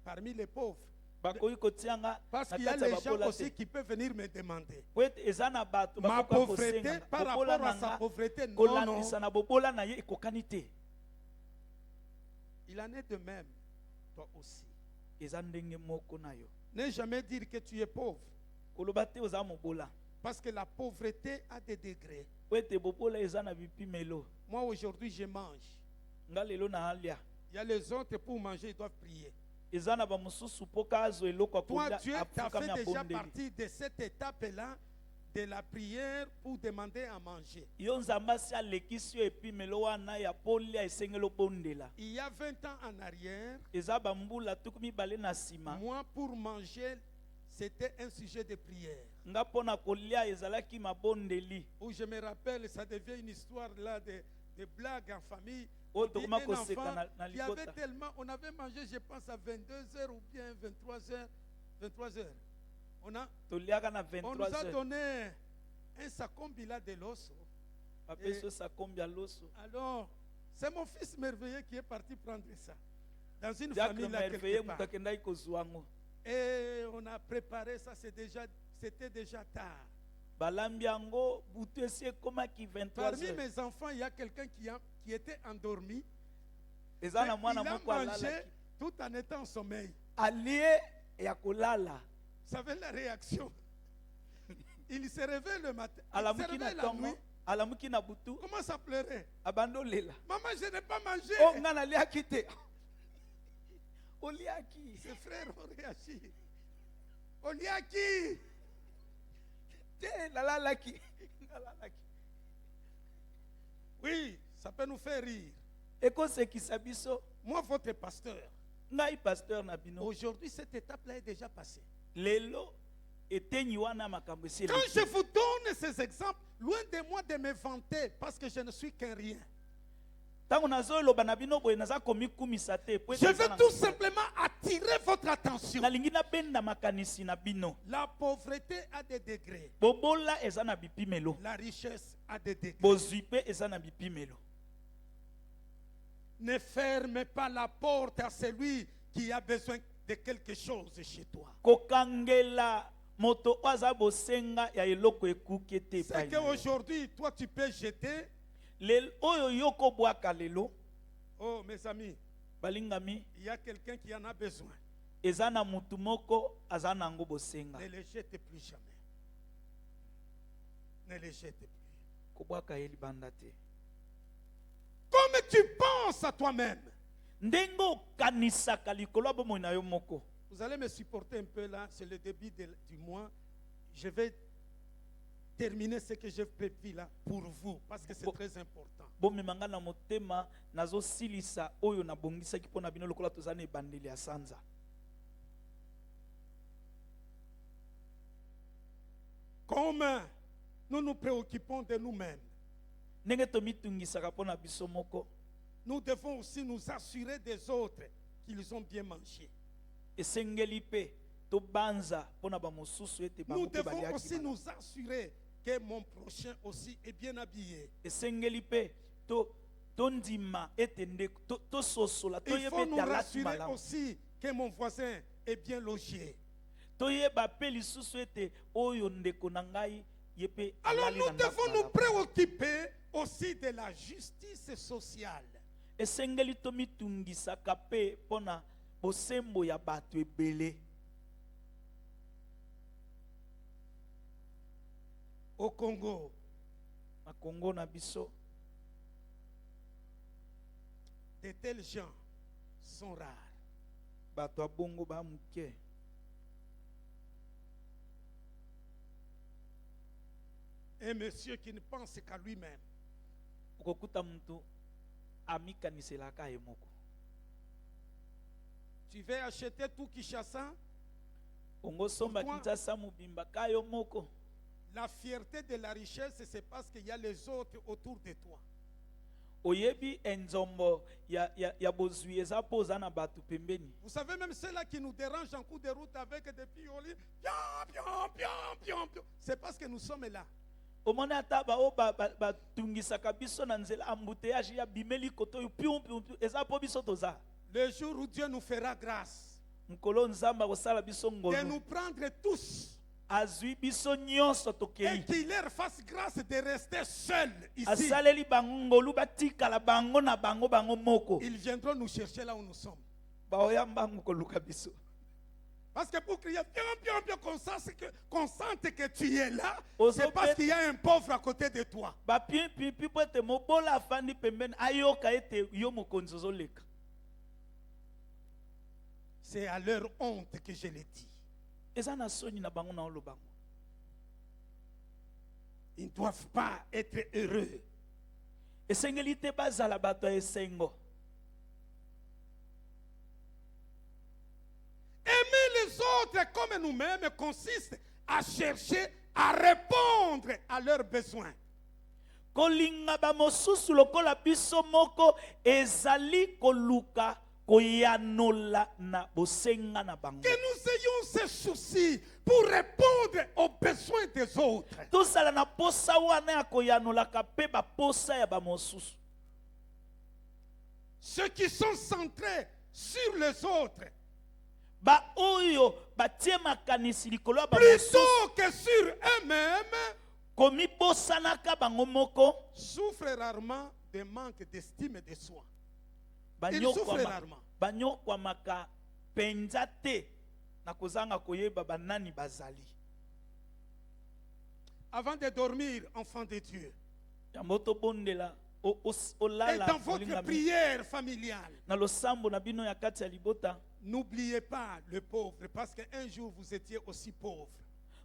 parmi les pauvres. bakoki kotia nga Parce na qu'il y a kati ya les gens babola aussi te. qui peuvent venir me demander. Po ete eza na bato Ma bakoka pauvreté kosenga par bobola rapport à na sa nga, pauvreté, non, non. kolandisa na bobola na ye ekokani te. Il en est de même, toi aussi. eza ndenge moko na yo. Ne jamais dire que tu es pauvre. koloba te oza mobola, Parce que la pauvreté a des degrés. po ete bobola eza na bipimelo. Moi, aujourd'hui, je mange. nga lelo na alia, Il y a les autres, pour manger, ils doivent prier. eza na bamosusu mpo azwa eloko ya Toi, kolia tu as afukami fait déjà abondeli. partie de cette étape-là de la prière pour demander à manger. yo nzambe asi alekisi yo epimelo wana ya polia esengeli obondela. Il y a 20 ans en arrière, eza bambula tuku mibale na nsima, moi, pour manger, c'était un sujet de prière. nga mpo na kolia ezalaki mabondeli. Où je me rappelle, ça devient une histoire là de blagues en famille. oyo On dit tokoma un koseka enfant na qui avait libota. tellement, on avait mangé, je pense, à 22h ou bien 23h. 23h. toliaka na On nous a 23h, donné un sacombi là de l'os. bapesi yo sakombi ya loso. Alors, C'est mon fils merveilleux qui est parti prendre ça. Dans une Diacre famille là quelque merveilleux part. moto akendaki kozwa yango. Et on a préparé ça, c'était déjà tard. Balambi yango butu esi ekomaki Parmi 23h. mes enfants, il y a quelqu'un qui était endormi. Eza Mais na il mwana a moko mangé alalaki. tout en étant en sommeil. Alie ya kolala. Vous savez la réaction? Il se réveille le matin. Il se Alamuki na réveille la tongo, nuit. alamuki na butu, Commence à pleurer. abando lela. Maman, je n'ai pas mangé. Oh nga naliaki te. Oliaki. Ses frères ont réagi. Oliaki. Te nalalaki. Nalalaki. Oui, ça peut nous faire rire. Ekosekisa biso. Moi, votre pasteur, Ngai pasteur na bino. aujourd'hui, cette étape-là est déjà passée. Lelo etenyi wana makambo esili. Quand je vous donne ces exemples, loin de moi de me vanter, parce que je ne suis qu'un rien. Tango nazoloba na bino boye naza komikumisa te. Po Je ete veux na- tout simplement attirer votre attention. nalingi nabenda makanisi na bino. La pauvreté a des degrés. Bobola eza na bipimelo. La richesse a des degrés. Bozwi pe eza na bipimelo. Ne ferme pas la porte à celui qui a besoin de quelque chose chez toi. Kokangela moto oyo aza bosenga ya eloko ekuki ete C'est epai na yo. qu'aujourd'hui, toi, tu peux jeter. Oyo yo kobwaka lelo Oh, mes amis, balingami il y a quelqu'un qui en a besoin. eza na mutu moko aza na yango bosenga. Ne les jete plus jamais. Ne les jete plus. Kobwaka ye libanda te. Comme tu penses à toi-même. Ndenge okanisaka likolo ya bomoi na yo moko. Vous allez me supporter un peu là, c'est le début du mois. Je vais terminer ce que j'ai prévu là pour vous, parce que c'est très important. Bomemanga na motema nazosilisa oyo nabongisaki mpo na bino lokola toza na ebandeli ya sanza. Comme nous nous préoccupons de nous-mêmes, Ndenge tomitungisaka mpo na biso moko, nous devons aussi nous assurer des autres qu'ils ont bien mangé. esengeli mpe tobanza mpo na bamosusu ete Nous bango mpe devons baliaki aussi malamu. nous assurer que mon prochain aussi est bien habillé. Esengeli mpe tondima ete tososola Il toyeba faut ete nous alati rassurer malamu. aussi que mon voisin est bien logé. Toyeba mpe lisusu ete oyo ndeko na ngai ye mpe Alors alali nous na ndako devons nous malamu. préoccuper aussi de la justice sociale. Esengeli tomitungisaka mpe mpo na bosembo ya bato ebele. Au Congo, Na Kongo na biso de tels gens sont rares. bato ya bongo ba muke. Un monsieur qui ne pense qu'à lui-même. Okokuta mutu amikaniselaka ye moko. Tu veux acheter tout Kinshasa? Ongosomba Pourquoi? Kinshasa mobimba ka yo moko. La fierté de la richesse, c'est parce qu'il y a les autres autour de toi. Oyebi enzombo ya bozwi eza mpo oza na bato pembeni. Vous savez, même ceux-là qui nous dérangent en cours de route avec des pioli, pion, pion, pion, pion, pion. C'est parce que nous sommes là. Omoni ata bao batungisaka biso na nzela embouteillage ya bimeli koto oyo piu piu piu eza mpo biso toza. Le jour où Dieu nous fera grâce Nkolo nzambe akosala biso de ngolu. nous prendre tous Azwi biso nyonso et tokei. qu'il leur fasse grâce de rester seuls ici. Asaleli bango ngolu batikala bango na bango bango moko. Ils viendront nous chercher là où nous sommes. Baoya mbangu koluka biso. Parce que pour crier, pion, pion, pion, qu'on sente que tu es là, Ozo c'est parce pe- qu'il y a un pauvre à côté de toi. Bapien pipi po ete mobola afandi pembeni ayoka ete yo mokonzi ozoleka. C'est à leur honte que je le dis. Eza na soni na bango na olobango. Ils ne doivent pas être heureux. Esengeli te bazala bato ya esengo. Aimer les autres comme nous-mêmes consiste à chercher à répondre à leurs besoins. Kolinga bamosusu lokola biso moko ezali koluka koyanola na bosenga na bango. Que nous ayons ce souci pour répondre aux besoins des autres. Tosala na posa wana ya koyanolaka pe baposa ya bamosusu. ceux qui sont centrés sur les autres, ba oyo batie makanisi likolo ya bamosusu plutôt que sur eux-mêmes, komibosanaka bango moko souffrent rarement de manque d'estime de soi. Ils souffrent banyokwama rarement. banyokwamaka penza te na kozanga koyeba banani bazali. Avant de dormir, enfants de Dieu, Yango tobondela et olala dans votre molingami. prière familiale, Na losambo na bino ya kati ya libota n'oubliez pas le pauvre, parce qu'un jour vous étiez aussi pauvre.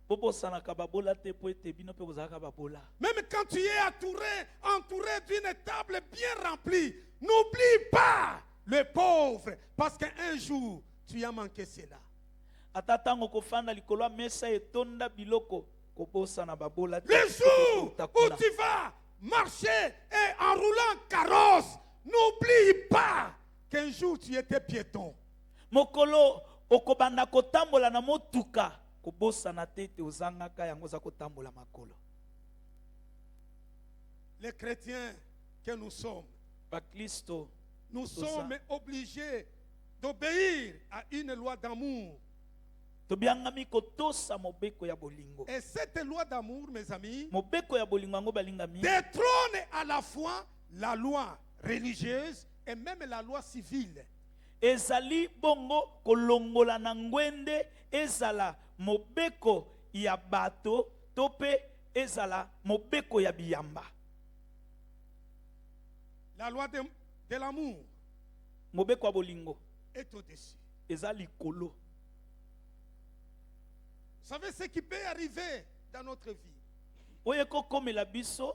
bobosanaka babola te po ete bino mpe kozalaka babola. Même quand tu es entouré d'une table bien remplie, n'oublie pas le pauvre, parce qu'un jour tu as manqué cela. Ata ntango kofanda likolo ya mesa etonda biloko kobosana babola te. Le jour où Utakuna. tu vas marcher et en roulant carrosse, n'oublie pas qu'un jour tu étais piéton. Mokolo okobanda kotambola na motuka kobosana te ete ozangaka yango oza kotambola makolo. Les chrétiens que nous sommes, Bakristo nous Tout ça. sommes obligés d'obéir à une loi d'amour. tobiangami kotosa mobeko ya bolingo. Et cette loi d'amour, mes amis, Mobeko ya bolingo yango balingami détrône à la fois la loi religieuse et même la loi civile. ezali bongo kolongola na ngwende ezala mobeko ya bato to pe ezala mobeko ya biyamba. La loi de l'amour Mobeko ya bolingo est au-dessus. ezali likolo. Vous savez ce qui peut arriver dans notre vie? Oye kokomela biso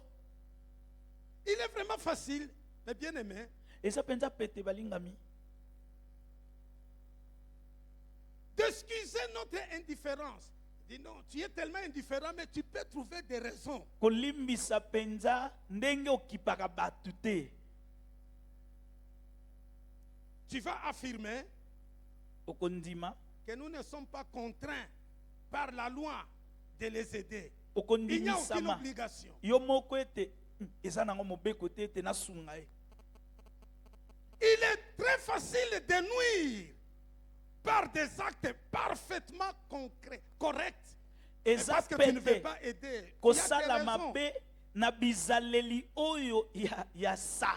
Il est vraiment facile, mes bien-aimés, eza penza pete balingami d'excuser notre indifférence. Dis non, tu es tellement indifférent, mais tu peux trouver des raisons. kolimbisa penza ndenge okipaka bato te. Tu vas affirmer Okondima que nous ne sommes pas contraints par la loi de les aider. Il n'y a okondimisama aucune obligation. yo moko ete eza nango mobeko te ete nasunga ye. Il est très facile de nuire par des actes parfaitement concrets, corrects. Et Eza parce que tu ne veux pete pas aider. Il y a des kosala raisons. mabe na bizaleli oyo ya sa.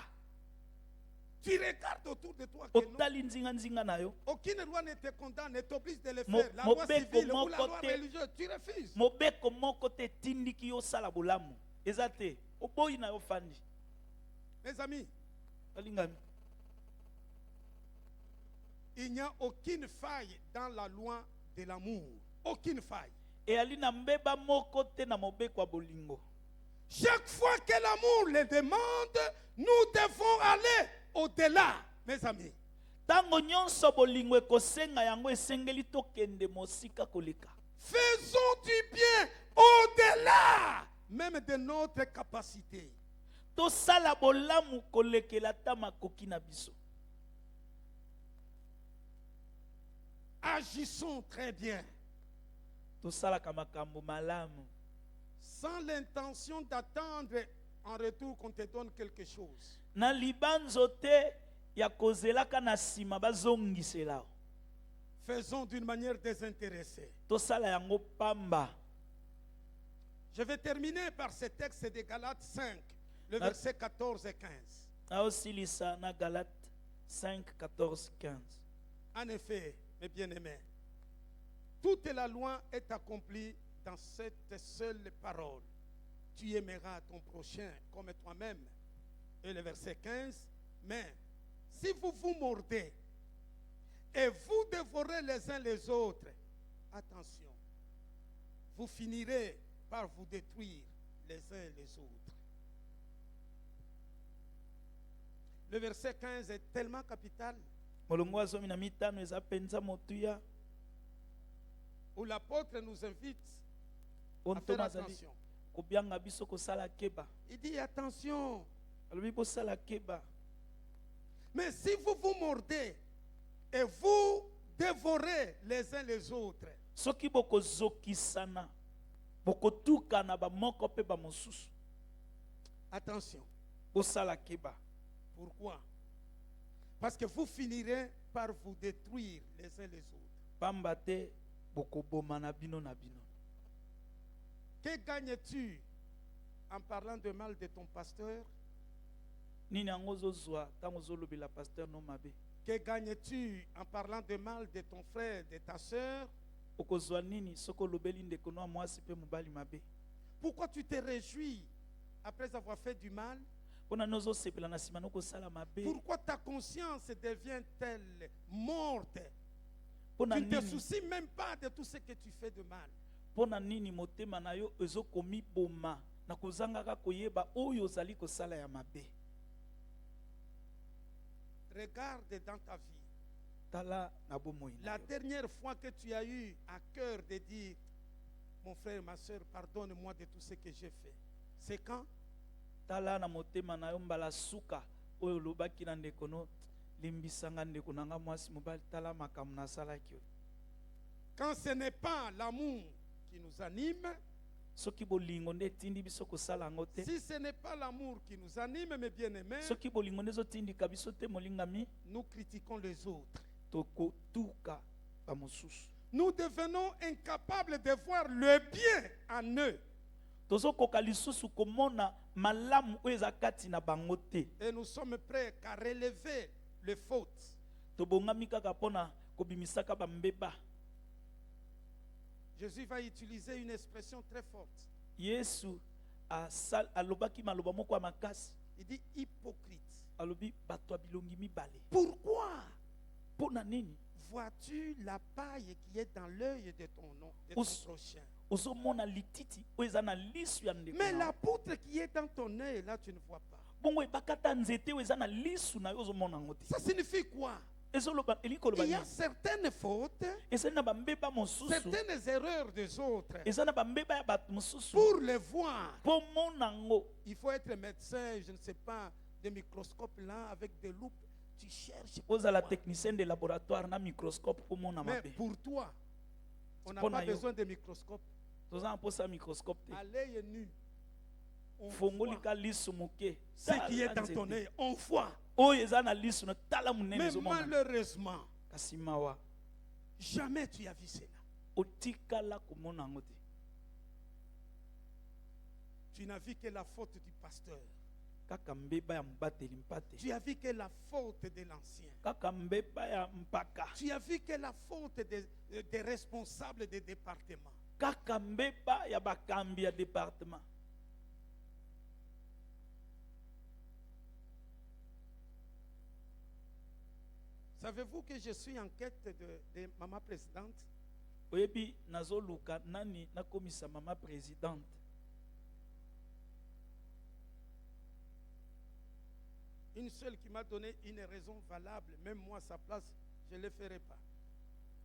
Tu regardes autour de toi que non, Otali nzinga na yo. aucune loi ne te condamne, ne t'oblige de le Mo- faire. La loi mobeko civile ou la moko loi te. religieuse, tu refuses. Mobeko moko te tindiki yo sala bolamu. Eza te. Oboyi na yo fandi. Mes amis, Balingami. il n'y a aucune faille dans la loi de l'amour. Aucune faille. Eyali na mbeba moko te na mobeko ya bolingo. Chaque fois que l'amour le demande, nous devons aller au-delà, mes amis. Tango nyonso bolingo ekosenga yango esengeli tokende mosika koleka. Faisons du bien au-delà même de notre capacité. Tosala bolamu kolekela ta makoki na biso. Agissons très bien, Tosalaka makambo malamu. sans l'intention d'attendre en retour qu'on te donne quelque chose. Na libanzo te ya kozelaka na sima bazongisela. Faisons d'une manière désintéressée. Tosala yango pamba. Je vais terminer par ce texte de Galates 5, le Ah. verset 14 et 15. Naosilisa na Galate 5, 14, 15. En effet, mes bien-aimés, toute la loi est accomplie dans cette seule parole. Tu aimeras ton prochain comme toi-même. Et le verset 15, mais si vous vous mordez et vous dévorez les uns les autres, attention, vous finirez par vous détruire les uns les autres. Le verset 15 est tellement capital Molongo wa zomi na mitano eza penza motuya. où l'apôtre nous invite à Onto faire mazali attention. kobianga biso kosala keba. Il dit attention, Alobi bosala keba. mais si vous vous mordez et vous dévorez les uns les autres, Soki bokozokisana bokotukana bamoko mpe bamosusu. attention. Bosala keba. Pourquoi? Parce que vous finirez par vous détruire les uns les autres. pamba te bokoboma na bino na bino. Que gagnes-tu en parlant de mal de ton pasteur? Nini yango ozozwa ntango ozolobela pasteur no mabe? Que gagnes-tu en parlant de mal de ton frère, de ta soeur? Okozwa nini soki olobeli ndeko no ya mwasi mpe mobali mabe? Pourquoi tu te réjouis après avoir fait du mal? Mpona nini ozosepela na nsima nokosala mabe? Pourquoi ta conscience devient-elle morte? Mpona Tu ne te nini soucies même pas de tout ce que tu fais de mal. mpona nini motema na yo ezokomi boma na kozangaka koyeba oyo ozali kosala ya mabe? Regarde dans ta vie. Tala na bomoi na La yo. dernière fois que tu as eu à cœur de dire, mon frère, ma soeur, pardonne-moi de tout ce que j'ai fait. C'est quand? Tala na motema na yo mbala suka oyo olobaki na ndeko no, limbisanga ndeko na nga mwasi mobali, tala makambo nasalaki oyo. Quand ce n'est pas l'amour qui nous anime, Soki bolingo nde etindi biso kosala yango te, si ce n'est pas l'amour qui nous anime, mes bien-aimés, soki bolingo nde ezotindika biso te molingami, nous critiquons les autres. tokotuka bamosusu. Nous devenons incapables de voir le bien en eux. Tozokoka lisusu komona malamu oyo eza kati na bango te. Et nous sommes prêts à relever les fautes. Tobongami kaka mpona kobimisaka bambeba. Jésus va utiliser une expression très forte. Yesu alobaki maloba moko ya makasi. Il dit hypocrite. Alobi bato ya bilongi mibale. Pourquoi Mpona nini vois-tu la paille qui est dans l'œil de ton nom, de ton Os- prochain? ozomona lititi oyo eza na lisu ya ndeko Mais na la yo? poutre qui est dans ton œil, là, tu ne vois pas. Bongo ebakata nzete oyo eza na lisu na yo ozomona yango te. Ça signifie quoi? Ezoloba elingi koloba Il y a nini? certaines fautes, Ezali na bambeba mosusu, certaines erreurs des autres. eza na bambeba ya bato mosusu. Pour les voir, Mpo mona yango il faut être médecin, je ne sais pas, des microscopes là, avec des loupes. Tu cherches. ozala pourquoi. technicien de laboratoire na microscope mpo mona Mais mabe. pour toi, on n'a Pour pas Nayo. besoin de microscope. toza na mposa ya microscope te. À l'œil nu, on fongoli voit ka lisu moke ce qui est tala dans ton nzete. œil. On voit. oyo eza na lisu na tala monene Mais ezomona. malheureusement, Kasi mawa jamais tu as vu cela. otikala komona yango te. Tu n'as vu que la faute du pasteur. Kaka mbeba ya mobateli mpate, Tu as vu que la faute de l'ancien. kaka mbeba ya mpaka, Tu as vu que la faute des responsables des départements. kaka mbeba ya bakambi ya département. Savez-vous que je suis en quête de maman présidente? Oyebi nazoluka nani nakomisa mama présidente. Une seule qui m'a donné une raison valable, même moi à sa place, je ne le ferai pas.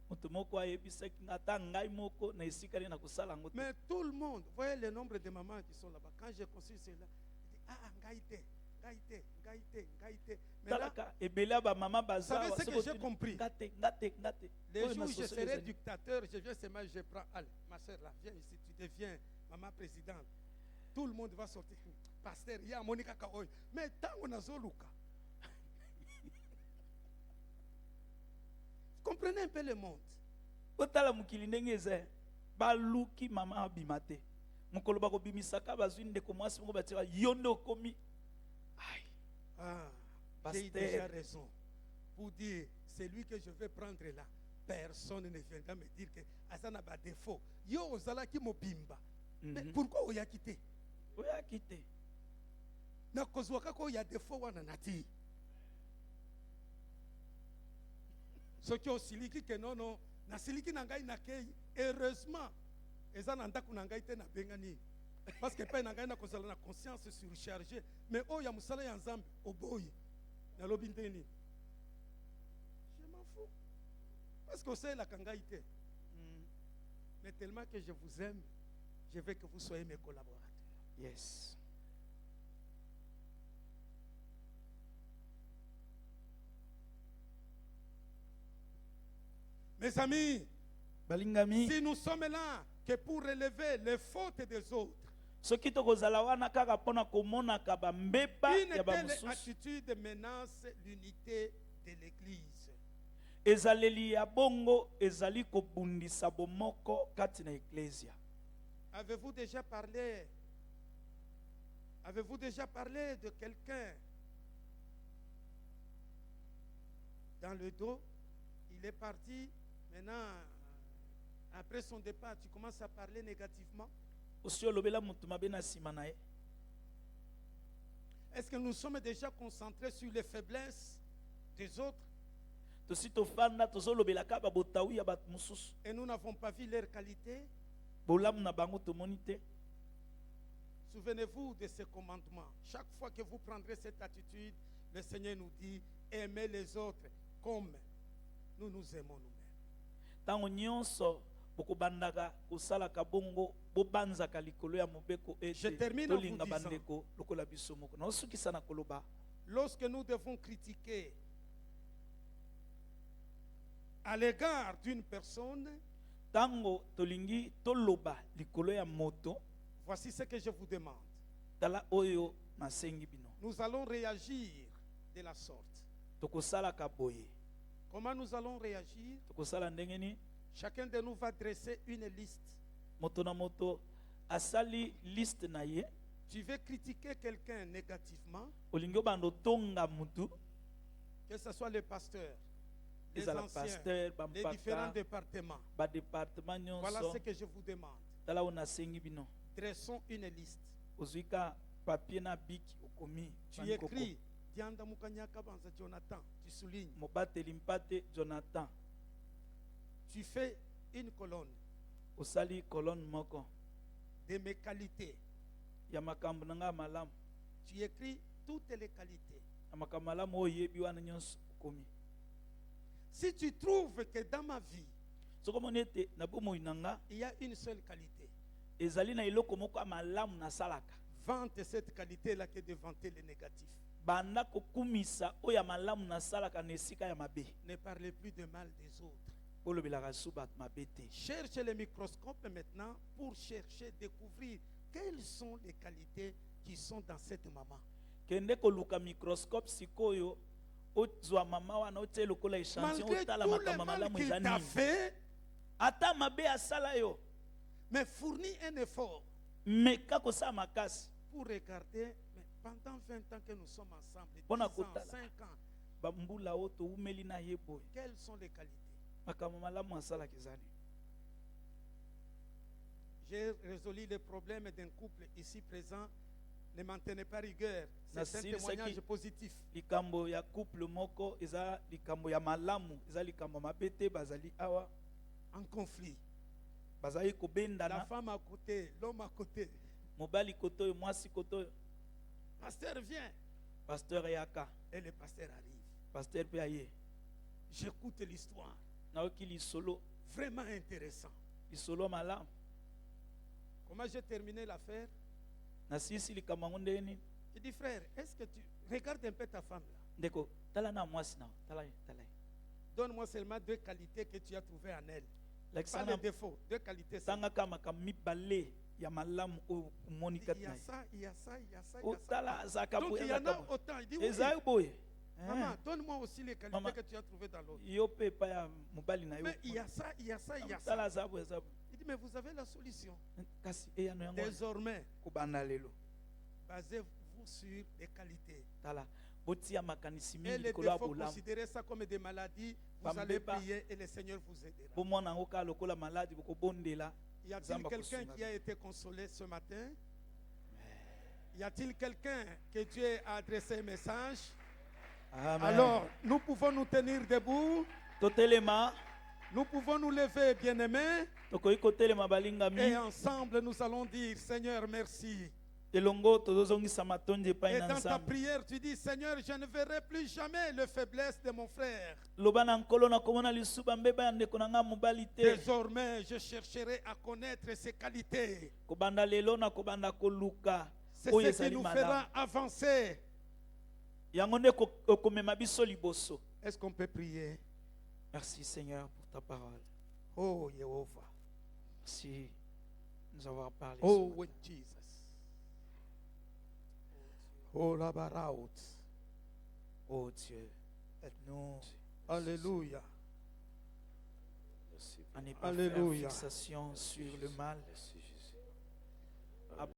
Moto moko ayebisaki nga ata ngai moko na esika nde na kosala yango te. Mais tout le monde, voyez le nombre de mamans qui sont là-bas. Quand j'ai conçu cela, je dis, ah, ngaïté, ngaïté, ngaïté, ngaïté. Mais là, Talaka ebele ya bamama baza Vous savez ce que j'ai compris? ngate. les Oyo jours où je masoso serai ezali. dictateur, je viens seulement, je prends, allez, ma soeur là, viens ici, tu deviens maman présidente. Tout le monde va sortir. Pasteur, il y a Monica Kaoy. Mais tant on a Zoluka. Comprenez un peu le monde. Otala mokili ndenge eza baluki mama abima te. Mokolo bakobimisaka bazwi ndeko mwasi moko batia yo nde okomi. Ai, Ah, j'ai Pasteur. déjà raison. Pour dire, c'est lui que je vais prendre là. Personne ne viendra me dire que Azana a des défaut. Yo, Ozala qui mobimba. Mais pourquoi on y a quitté? oyaki te. Na kozwaka ko ya défaut wana nati. Ce qui osiliki que non non, na siliki na ngai na kei, heureusement, eza na ndaku na ngai te na bengani. Parce que pa na ngai na kozala na conscience surchargée, mais o ya musala ya nzambe oboyi. Na lobi ndeni. Je m'en fous. Parce que c'est la kangaïté. Mais tellement que je vous aime, je veux que vous soyez mes collaborateurs. Yes. Mes amis, Balingami, si nous sommes là que pour relever les fautes des autres, soki tokozala wana kaka mpona komonaka bambeba une ya telle bamosusu, attitude menace l'unité de l'Église. ezaleli ya bongo ezali kobundisa bomoko kati na eklesia. Avez-vous déjà parlé de quelqu'un dans le dos? Il est parti, maintenant, après son départ, tu commences à parler négativement. osi olobela moto mabe na nsima na ye. Est-ce que nous sommes déjà concentrés sur les faiblesses des autres tosi tofanda tozolobelaka babotawu ya bato mosusu, et nous n'avons pas vu leur qualité? bolamu na bango tomoni te. Souvenez-vous de ce commandement. Chaque fois que vous prendrez cette attitude, le Seigneur nous dit, aimez les autres comme nous nous aimons nous-mêmes. Ntango nyonso bokobandaka kosalaka bongo bobanzaka likolo ya mobeko Je ete termine en vous tolinga disant, bandeko lokola biso moko. naosukisa na koloba lorsque nous devons critiquer à l'égard d'une personne, ntango tolingi toloba likolo ya moto, voici ce que je vous demande. tala oyo nasengi bino. Nous allons réagir de la sorte. Tokosalaka boye. Comment nous allons réagir? Tokosala ndenge nini? Chacun de nous va dresser une liste. Moto na moto asali liste na ye. Tu veux critiquer quelqu'un négativement, olingi obanda otonga mutu, que ce soit le pasteur, les ezala anciens, pasteur, les différents bampaka, départements. badepartement Voilà ce nyonso. que je vous demande. Tala oyo nasengi bino. Dressons une liste. Ozwika papier na biki okomi. Tu écris Dianda Mukanyaka Banza Jonathan, tu soulignes. Mobateli mpate Jonathan. Tu fais une colonne Osali colonne moko de mes qualités. ya makambo na nga malamu. Tu écris toutes les qualités. Ya makambo malamu oyo yebi wana nyonso okomi. Si tu trouves que dans ma vie, Soko moni ete na bomoi na nga il y a une seule qualité, ezali na eloko moko ya malamu nasalaka, vante cette qualité-là que de vanter les négatifs. banda kokumisa oyo ya malamu nasalaka na esika ya mabe. Ne parlez plus de mal des autres. Olobelaka su bato mabe te. Cherchez le microscope maintenant pour chercher, découvrir quelles sont les qualités qui sont dans cette maman. Kende koluka microscope sikoyo ozwa mama wana otie lokola échantillon Malgré otala tout le makambo mal malamu qu'il eza t'a nini. fait, Ata mabe asala yo, mais fournis un effort meka kosala makasi. pour regarder, mais pendant 20 ans que nous sommes ensemble, 10 Bona ans, kotala. 5 ans, Bambula oyo toumeli na ye boye. quelles sont les qualités? Makambo malamu asalaka eza nini. J'ai résolu les problèmes d'un couple ici présent. Ne maintenez pas rigueur. C'est un Nasili témoignage saki- positif. Likambo ya couple moko eza likambo ya malamu, eza likambo mabe te, bazali awa En conflit. bazali La kobendana, femme à côté, l'homme à côté. mobali koto mwasi koto. Pasteur vient. Pasteur yaka, Et le pasteur arrive. pasteur pe aye. J'écoute l'histoire. Naoki lisolo, Vraiment intéressant. lisolo malamu. Comment j'ai terminé l'affaire? Nasisi likambo yango ndenge nini. Il dit, frère, est-ce que tu regardes un peu ta femme là? Ndeko, tala na mwasi na, tala ye. Donne-moi seulement 2 qualités que tu as trouvées en elle. Pas Lakisana les défauts, 2 qualités. tanga kama kamibale ya malamu oyo omoni Il kati y na a ye. ça, il y a ça, il y a ça, il y a ça. Otala azaka Donc il y boye en a autant. Il dit, oui. ezali boye. Maman, donne-moi aussi les qualités Maman. que tu as trouvées dans l'autre. Yo pe pa ya mobali na yo. Mais il y a ça, il y a ça, il y a Tala ça. aza boye eza boye. Il dit, mais vous avez la solution. Kasi eyano yango wana. Désormais, Kobanda lelo. basez-vous sur les qualités. Tala botia makanisi Et mingi les likolo ya défauts, bolamu. considérez ça comme des maladies. Vous Bambeba. allez prier et le Seigneur vous aidera. Bomona yango kaka lokola maladi bokobondela. Y a-t-il Zamba quelqu'un kosunga. qui a été consolé ce matin? Y a-t-il quelqu'un que Dieu a adressé un message? Amen. Alors, nous pouvons nous tenir debout. Totelema, Nous pouvons nous lever, bien-aimés. tokoki kotelema Et balingami. ensemble, nous allons dire, Seigneur, merci. Elongo tozozongisa matondi epai Et na dans ta Nzambe. prière, tu dis, Seigneur, je ne verrai plus jamais les faiblesses de mon frère. Loba na nkolo nakomona lisuba mbeba ya ndeko na nga mobali te. Désormais, je chercherai à connaître ses qualités. Kobanda lelo na kobanda koluka C'est oyo ce qui ezali nous malamu. fera avancer. Yango nde okomema biso liboso. Est-ce qu'on peut prier? Merci Seigneur pour ta parole. Oh, Jéhovah. Merci de nous avoir parlé. Oh, ce with matin. Jesus. Oh, la baraout. Oh Dieu. Nous, Alléluia. Merci. à ne pas Alléluia. faire fixation sur le mal, Merci Jésus.